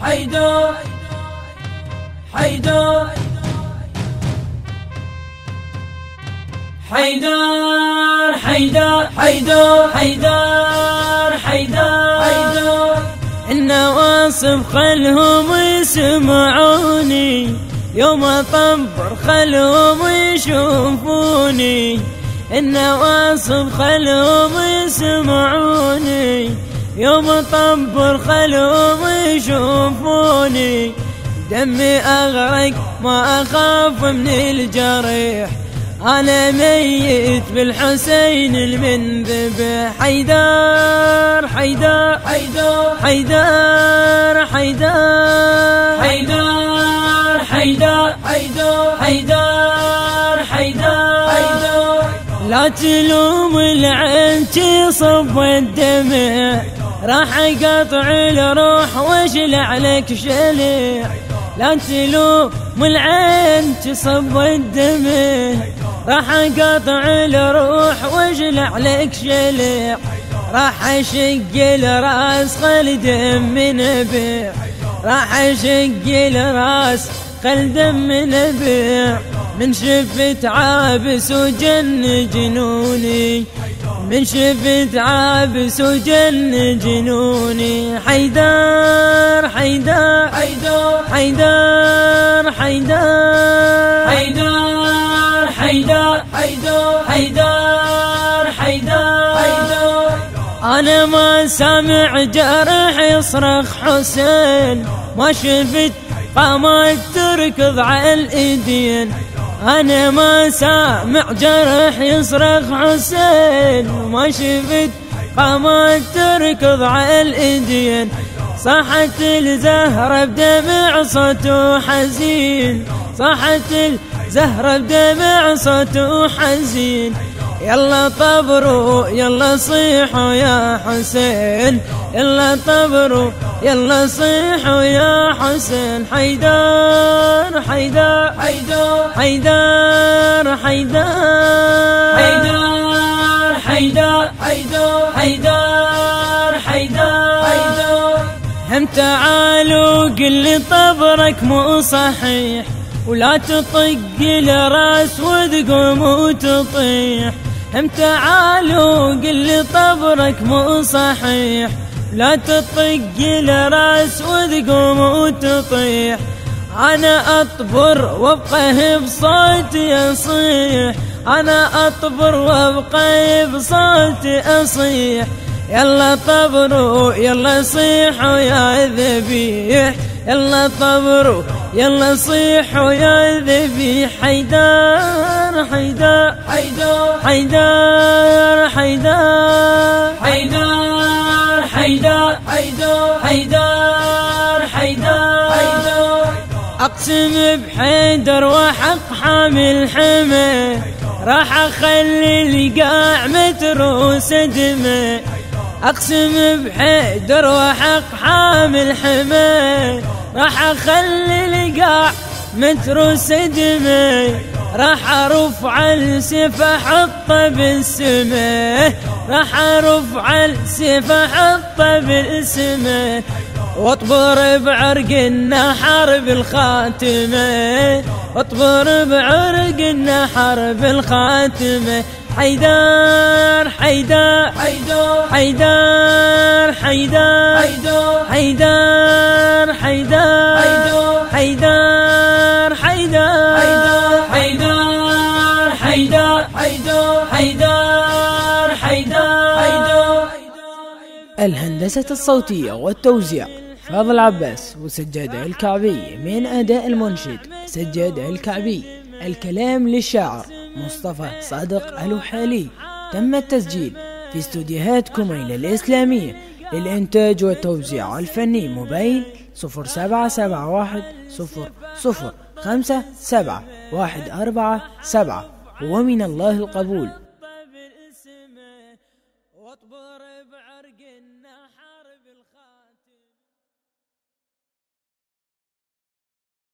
حيدر حيدر حيدر حيدر حيدر حيدر حيدر النواصب خلهم يسمعوني، يوم اطبر خلهم يشوفوني. النواصب خلهم يسمعوني، يوم اطبر خلهم يشوفوني. دمي اغرق ما اخاف من الجريح، أنا ميت بالحسين المنذبح. حيدر حيدر حيدر حيدر حيدر حيدر حيدر حيدر حيدر حيدر لا تلوم العين تصب الدمع، راح اقطع الروح واشلع لك شلع. لا تلوم العين تصب الدمع، راح اقطع الروح واجلع لك شلع. راح اشق الراس خل دم نبيع، راح اشق الراس خل دم نبيع. من شفت عابس وجن جنوني، من شفت عابس وجن جنوني. حيدر حيدر حيدر حيدر حيدر حيدر حيدر حيدر حيدر حيدر أنا ما سامع جرح يصرخ حسين، ما شفت قامت تركض على الإيدين. أنا ما سامع جرح يصرخ حسين، ما شفت قامت تركض على الإيدين. صاحت الزهرة بدمع صوته حزين، صاحت الزهرة بدمع صوته حزين. يلا طبروا يلا صيحوا يا حسين، يلا طبروا يلا صيحوا يا حسين. حيدر حيدر حيدر حيدر حيدر حيدر حيدر حيدر حيدر هم تعالوا قل لي طبرك مو صحيح، ولا تطق الراس وتقوم وتطيح. هم تعالوا قل لي طبرك مو صحيح، لا تطق الراس وتقوم وتطيح. أنا أطبر وابقى بصوتي أصيح، أنا أطبر وابقى بصوتي أصيح. يلا طبروا يلا صيحوا يا ذبيح، يلا طبروا يلا صيحوا يا ذبيح. حيدر حيدر حيدر حيدر حيدر حيدر حيدر حيدر حيدر حيدر أقسم بحيدر وحق حامل حمى، راح أخلي القاع متروس دمه. أقسم بحيدر وحق حامل حمى، راح أخلي القاع متروس دمه. راح أرفع السيف أحطه بالسماء، راح أرفع السيف أحطه بالسماء. واطبر بعرق النحر بالخاتمة، واطبر بعرق النحر بالخاتمة. حيدر حيدر حيدر حيدر حيدر حيدر حيدر حيدر حيدر حيدر حيدر حيدر حيدر. الهندسة الصوتية والتوزيع فاضل عباس، وسجادة الكعبي من أداء المنشد سجادة الكعبي. الكلام للشاعر مصطفى صادق الوحالي. تم التسجيل في استوديوهات كميلة الإسلامية للإنتاج والتوزيع الفني. موبايل 0771 00 57147. ومن الله القبول.